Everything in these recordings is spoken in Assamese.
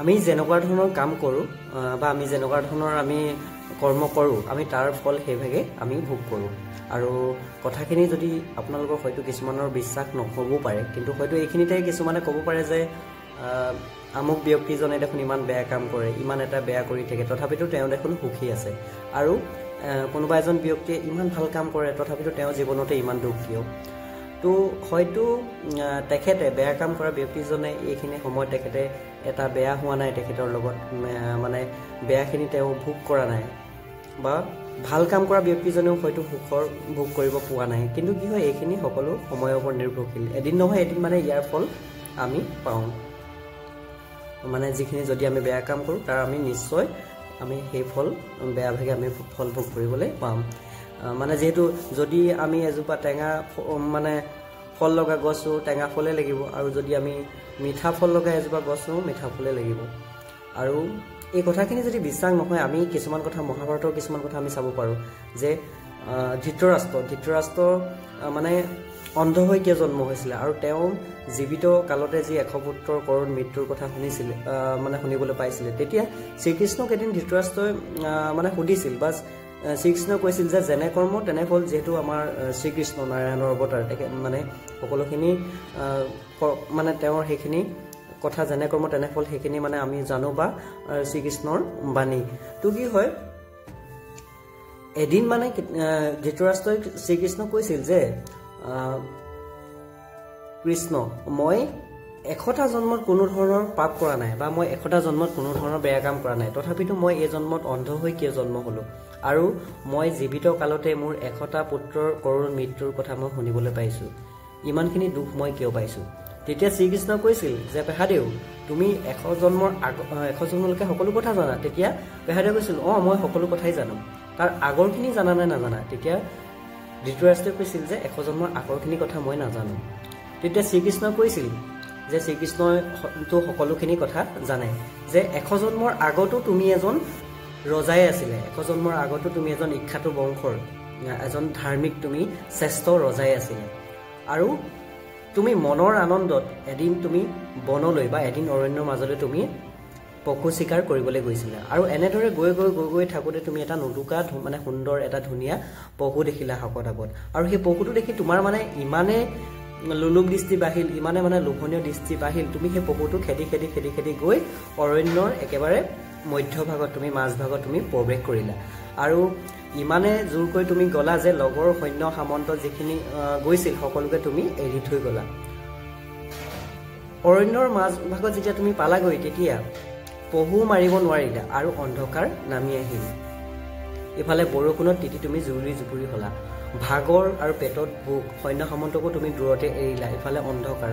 আমি যেনেকুৱা ধৰণৰ কাম কৰোঁ বা আমি যেনেকুৱা ধৰণৰ আমি কৰ্ম কৰোঁ আমি তাৰ ফল সেইভাগে আমি ভোগ কৰোঁ আৰু কথাখিনি যদি আপোনালোকৰ হয়তো কিছুমানৰ বিশ্বাস নহ'বও পাৰে কিন্তু হয়তো এইখিনিতে কিছুমানে ক'ব পাৰে যে আমুক ব্যক্তিজনে দেখোন ইমান বেয়া কাম কৰে ইমান এটা বেয়া কৰি থাকে তথাপিতো তেওঁ দেখোন সুখী আছে আৰু কোনোবা এজন ব্যক্তিয়ে ইমান ভাল কাম কৰে তথাপিতো তেওঁ জীৱনতে ইমান দুখ কিয় তো হয়তো তেখেতে বেয়া কাম কৰা ব্যক্তিজনে এইখিনি সময়ত তেখেতে এটা বেয়া হোৱা নাই তেখেতৰ লগত মানে বেয়াখিনি তেওঁ ভোগ কৰা নাই বা ভাল কাম কৰা ব্যক্তিজনেও হয়তো সুখৰ ভোগ কৰিব পোৱা নাই কিন্তু কি হয় এইখিনি সকলো সময়ৰ ওপৰত নিৰ্ভৰশীল এদিন নহয় এদিন মানে ইয়াৰ ফল আমি পাওঁ মানে যিখিনি যদি আমি বেয়া কাম কৰোঁ তাৰ আমি নিশ্চয় আমি সেই ফল বেয়া ভাগে আমি ফল ভোগ কৰিবলৈ পাম মানে যেহেতু যদি আমি এজোপা টেঙা মানে ফল লগা গছো টেঙা ফলে লাগিব আৰু যদি আমি মিঠা ফল লগা এজোপা গছো মিঠা ফলে লাগিব আৰু এই কথাখিনি যদি বিশ্বাস নহয় আমি কিছুমান কথা মহাভাৰতৰ কিছুমান কথা আমি চাব পাৰোঁ যে ধৃতৰাষ্ট্ৰ মানে অন্ধ হৈ কিয় জন্ম হৈছিলে আৰু তেওঁ জীৱিত কালতে যি 100 পুত্ৰৰ কৰুণ মৃত্যুৰ কথা শুনিছিলে মানে শুনিবলৈ পাইছিলে তেতিয়া শ্ৰীকৃষ্ণক এদিন ধৃতৰাষ্ট্ৰই মানে সুধিছিল বা শ্ৰীকৃষ্ণই কৈছিল যে যেনে কৰ্ম তেনে ফল যেহেতু আমাৰ শ্ৰীকৃষ্ণ নাৰায়ণৰ অৱতাৰ মানে সকলোখিনি মানে তেওঁৰ সেইখিনি কথা যেনে কৰ্ম তেনে ফল সেইখিনি মানে আমি জানো বা শ্ৰীকৃষ্ণৰ বাণী তো কি হয় এদিন মানে ধৃতৰাষ্ট্ৰই শ্ৰীকৃষ্ণক কৈছিল যে কৃষ্ণ মই 100টা জন্মত কোনো ধৰণৰ পাপ কৰা নাই বা মই 100টা জন্মত কোনো ধৰণৰ বেয়া কাম কৰা নাই তথাপিতো মই এই জন্মত অন্ধ হৈ কিয় জন্ম হলো আৰু মই জীৱিত কালতে মোৰ 100টা পুত্ৰৰ কৰুণ মৃত্যুৰ কথা মই শুনিবলৈ পাইছো ইমানখিনি দুখ মই কিয় পাইছো তেতিয়া শ্ৰীকৃষ্ণ কৈছিল যে পেহাদেউ তুমি 100 জন্মলৈকে সকলো কথা জানা তেতিয়া পেহাদেউ কৈছিল মই সকলো কথাই জানো তাৰ আগৰখিনি জানা নাই নাজানা তেতিয়া ধৃতৰাষ্ট্ৰই কৈছিল যে 100 জন্মৰ আগৰখিনি কথা মই নাজানো তেতিয়া শ্ৰীকৃষ্ণ কৈছিল যে শ্ৰীকৃষ্ণই তো সকলোখিনি কথা জানে যে 100 জন্মৰ আগতো তুমি এজন ৰজাই আছিলে 100 জন্মৰ আগতো তুমি এজন ইখ্যাত বংশৰ এজন ধাৰ্মিক তুমি শ্ৰেষ্ঠ ৰজাই আছিলে আৰু তুমি মনৰ আনন্দত এদিন তুমি বনলৈ বা এদিন অৰণ্যৰ মাজলৈ তুমি পশু চিকাৰ কৰিবলৈ গৈছিলা আৰু এনেদৰে গৈ থাকোঁতে তুমি এটা নুদুকা মানে সুন্দৰ এটা ধুনীয়া পশু দেখিলা শকত-আবত আৰু সেই পশুটো দেখি তোমাৰ মানে ইমানে লোলুপ দৃষ্টি বাহিল ইমানে মানে লোভনীয় দৃষ্টি বাহিল তুমি সেই পশুটো খেদি গৈ অৰণ্যৰ একেবাৰে মধ্যভাগত তুমি মাজভাগত তুমি প্ৰৱেশ কৰিলা আৰু ইমানে জোৰকৈ তুমি গলা যে লগৰ সৈন্য সামন্ত যিখিনি গৈছিল সকলোকে তুমি এৰি থৈ গলা অৰণ্যৰ মাজভাগত যেতিয়া তুমি পালাগৈ তেতিয়া পহু মাৰিব নোৱাৰিলা আৰু অন্ধকাৰ নামি আহিল ইফালে বৰষুণত তিতি তুমি জুপুৰি হলা ভাগৰ আৰু পেটত ভোক সৈন্য সামন্তকো তুমি দূৰতে এৰিলা ইফালে অন্ধকাৰ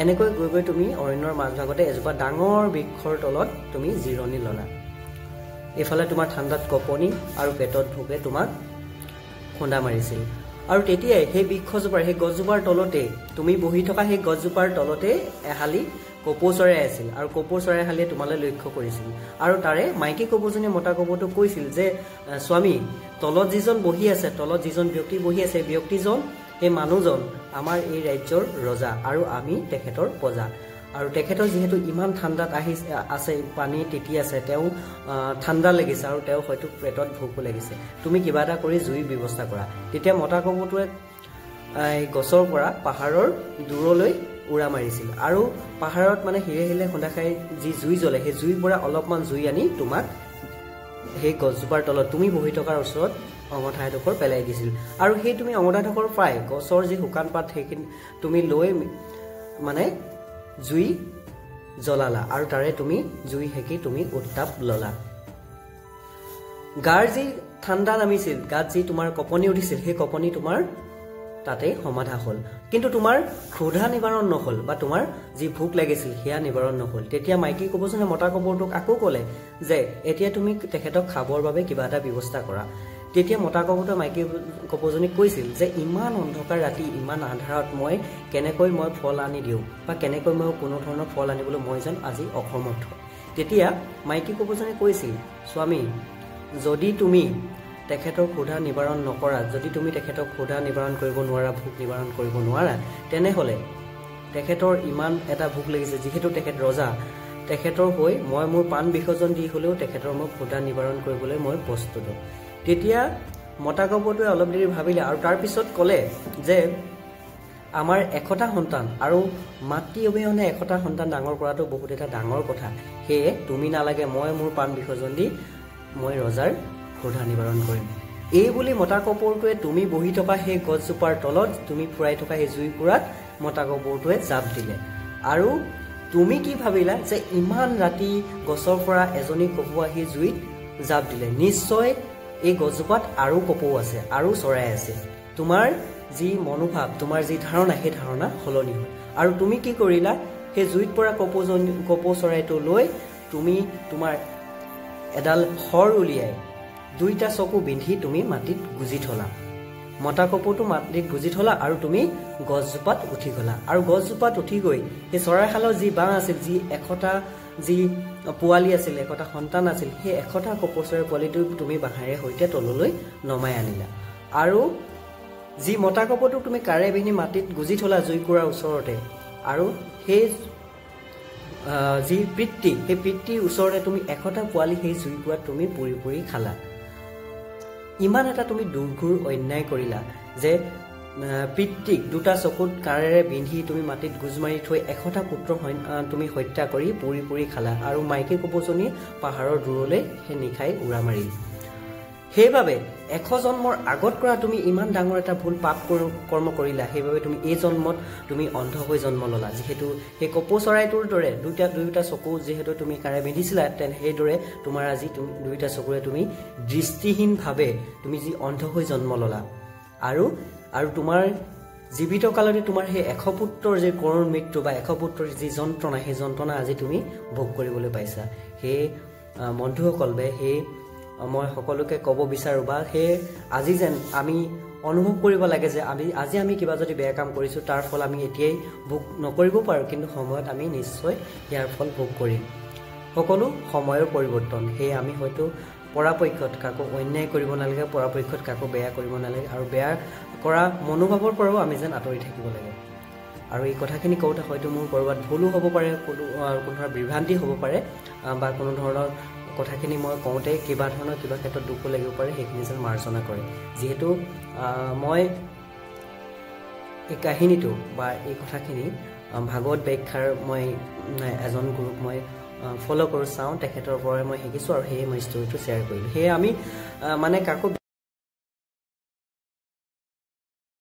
এনেকৈ গৈ তুমি অৰণ্যৰ মাজভাগতে এজোপা ডাঙৰ বৃক্ষৰ তলত তুমি জিৰণি ললা ইফালে তোমাৰ ঠাণ্ডাত কপনি আৰু পেটত ভোকে তোমাক খুন্দা মাৰিছিল আৰু তেতিয়াই সেই বৃক্ষজোপাৰ সেই গছজোপাৰ তলতে তুমি বহি থকা সেই গছজোপাৰ তলতে এহালি কপৌ চৰাই আছিল আৰু কপৌ চৰাইহালিয়ে তোমালৈ লক্ষ্য কৰিছিল আৰু তাৰে মাইকী কপৌজনীয়ে মতা কপৌটোক কৈছিল যে স্বামী তলত যিজন বহি আছে তলত যিজন ব্যক্তি বহি আছে ব্যক্তিজন সেই মানুহজন আমাৰ এই ৰাজ্যৰ ৰজা আৰু আমি তেখেতৰ প্ৰজা আৰু তেখেতৰ যেহেতু ইমান ঠাণ্ডাত আছে পানী তিতি আছে তেওঁ ঠাণ্ডা লাগিছে আৰু তেওঁ হয়তো পেটত ভোকো লাগিছে তুমি কিবা এটা কৰি জুইৰ ব্যৱস্থা কৰা তেতিয়া মতা কপৌটোৱে গছৰ পৰা পাহাৰৰ দূৰলৈ উৰা মাৰিছিল আৰু পাহাৰত মানে হিৰে খুন্দা খাই যি জুই জ্বলে সেই জুইৰ পৰা অলপমান জুই আনি তোমাক সেই গছজোপাৰ তলত তুমি বহি থকাৰ ওচৰত অঙঠা এডোখৰ পেলাই দিছিল আৰু সেই তুমি অঙঠা এডোখৰ পাই গছৰ যি শুকান পাত সেইখিনি তুমি লৈ মানে জুই জ্বলালা আৰু তাৰে তুমি জুই হেকি তুমি উত্তাপ ললা গাৰ যি ঠাণ্ডা নামিছিল গাত যি তোমাৰ কপনি উঠিছিল সেই কপনি তোমাৰ তাতে সমাধা হল কিন্তু তোমাৰ ক্ষুধা নিবাৰণ নহল বা তোমাৰ যি ভোক লাগিছিল হিয়া নিবাৰণ নহল তেতিয়া মাইকী কপৌজনীয়ে মতা কপৌটোক আকৌ ক'লে যে এতিয়া তুমি তেখেতক খাবৰ বাবে কিবা এটা ব্যৱস্থা কৰা তেতিয়া মতা কপৌটোৱে মাইকী কপৌজনীক কৈছিল যে ইমান অন্ধকাৰ ৰাতি ইমান আন্ধাৰত মই কেনেকৈ মই ফল আনি দিওঁ বা কেনেকৈ মই কোনো ধৰণৰ ফল আনিবলৈ মই যেন আজি অসমৰ্থ তেতিয়া মাইকী কপৌজনীয়ে কৈছিল স্বামী যদি তুমি তেখেতৰ ক্ষুধা নিবাৰণ নকৰা যদি তুমি তেখেতক ক্ষুধা নিবাৰণ কৰিব নোৱাৰা ভোক নিবাৰণ কৰিব নোৱাৰা তেনেহলে তেখেতৰ ইমান এটা ভোক লাগিছে যেহেতু তেখেত ৰজা তেখেতৰ হৈ মই মোৰ প্ৰাণ বিসৰ্জন দি হ'লেও তেখেতৰ মই ক্ষুধা নিবাৰণ কৰিবলৈ মই প্ৰস্তুত। তেতিয়া মতা কপৌটোৱে অলপ দেৰি ভাবিলে আৰু তাৰপিছত ক'লে যে আমাৰ 1টা সন্তান আৰু মাতৃ অবিহনে 1টা সন্তান ডাঙৰ কৰাটো বহুত এটা ডাঙৰ কথা। সেয়ে তুমি নালাগে, মই মোৰ প্ৰাণ বিসৰ্জন দি মই ৰজাৰ ক্ষুধা নিবাৰণ কৰিম। এই বুলি মতা কপৌটোৱে তুমি বহি থকা সেই গছজোপাৰ তলত তুমি ফুৰাই থকা সেই জুইকুৰাত মতা কপৌটোৱে জাপ দিলে। আৰু তুমি কি ভাবিলা যে ইমান ৰাতি গছৰ পৰা এজনী কপৌ আহি জুইত জাপ দিলে, নিশ্চয় এই গছজোপাত আৰু কপৌ আছে আৰু চৰাই আছে। তোমাৰ যি মনোভাৱ, তোমাৰ যি ধাৰণা, সেই ধাৰণা সলনি হ'ল। আৰু তুমি কি কৰিলা, সেই জুইত পৰা কপৌ চৰাইটো লৈ তুমি তোমাৰ এডাল শৰ উলিয়াই 2টা চকু বিন্ধি তুমি মাটিত গুজি থলা। মতা কপৌটো মাটিত গুজি থলা আৰু তুমি গছজোপাত উঠি গলা। আৰু গছজোপাত উঠি গৈ সেই চৰাইশালৰ যি বাঁহ আছিল, যি 1টা যি পোৱালি আছিল, 1টা সন্তান আছিল, সেই 1টা কপৌ চৰাইৰ পোৱালিটো তুমি বাঁহেৰে সৈতে তললৈ নমাই আনিলা। আৰু যি মতা কপৌটো তুমি কাৰে বিন্ধি মাটিত গুজি থলা জুইকুৰাৰ ওচৰতে, আৰু সেই যি পিতৃ, সেই পিতৃৰ ওচৰতে তুমি 1টা পোৱালি সেই জুইকুৰাত তুমি পুৰি পুৰি খালা। ইমান এটা তুমি দুৰ্ঘোৰ অন্যায় কৰিলা যে পিতৃক 2টা চকুত কাৰেৰে বিন্ধি তুমি মাটিত গুজ মাৰি থৈ 1টা পুত্ৰ তুমি হত্যা কৰি পুৰি পুৰি খালা। আৰু মাইকী কপৌজনী পাহাৰৰ দূৰলৈ সেই নিশাই উৰা মাৰিল। সেইবাবে 100 জন্মৰ আগত কৰা তুমি ইমান ডাঙৰ এটা ভুল পাপ কৰ্ম কৰিলা। সেইবাবে তুমি এই জন্মত তুমি অন্ধ হৈ জন্ম ললা। যিহেতু সেই কপৌ চৰাইটোৰ দৰে 2টা চকু যিহেতু তুমি কাৰে বিন্ধিছিলা, সেইদৰে তোমাৰ আজি 2টা চকুৰে তুমি দৃষ্টিহীনভাৱে তুমি যি অন্ধ হৈ জন্ম ললা। আৰু তোমাৰ জীৱিত কালতে তোমাৰ সেই 100 পুত্ৰৰ যি কৰুণ মৃত্যু বা 100 পুত্ৰৰ যি যন্ত্ৰণা, সেই যন্ত্ৰণা আজি তুমি ভোগ কৰিবলৈ পাইছা। সেই বন্ধুসকল, সেই মই সকলোকে ক'ব বিচাৰোঁ বা সেই আজি যেন আমি অনুভৱ কৰিব লাগে যে আজি আমি কিবা যদি বেয়া কাম কৰিছোঁ, তাৰ ফল আমি এতিয়াই ভোগ নকৰিব পাৰোঁ, কিন্তু সময়ত আমি নিশ্চয় ইয়াৰ ফল ভোগ কৰিম। সকলো সময়ৰ পৰিৱৰ্তন। সেয়ে আমি হয়তো পৰাপক্ষত কাকো অন্যায় কৰিব নালাগে, পৰাপক্ষত কাকো বেয়া কৰিব নালাগে, আৰু বেয়া কৰা মনোভাৱৰ পৰাও আমি যেন আঁতৰি থাকিব লাগে। আৰু এই কথাখিনি কওঁতে হয়তো মোৰ ক'ৰবাত ভুলো হ'ব পাৰে, কোনো ধৰণৰ বিভ্ৰান্তি হ'ব পাৰে, বা কোনো ধৰণৰ কথাখিনি মই কওঁতে কিবা ক্ষেত্ৰত দুখো লাগিব পাৰে, সেইখিনি যেন মাৰ্জনা কৰে। যিহেতু মই এই কাহিনীটো বা এই কথাখিনি ভাগৱত ব্যাখ্যাৰ মই এজন গুৰুক মই ফ'ল' কৰোঁ, চাওঁ, তেখেতৰ পৰাই মই শিকিছোঁ, আৰু সেয়ে মই ষ্টৰিটো শ্বেয়াৰ কৰিলোঁ। সেয়ে আমি মানে কাকো